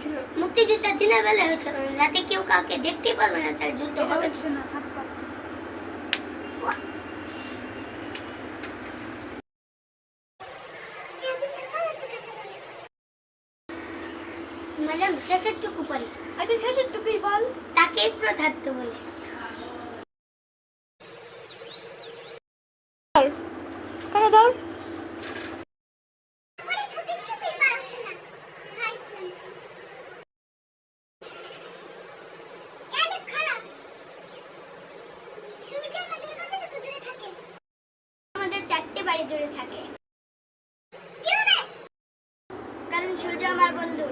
হয়েছিল। মুক্তিযুদ্ধের দিনের বেলা হয়েছিল, রাতে কেউ কাউকে দেখতে পারবে না, তাহলে যুদ্ধ হবে না। ম্যাডাম শেষের টুকু পরে। আচ্ছা শেষের টুকুই বল। তাকেই প্রধাত্ব বলে। কানে ধর। আমাদের 4টে বাড়ি জুড়ে থাকে, কারণ সূর্য আমার বন্ধু।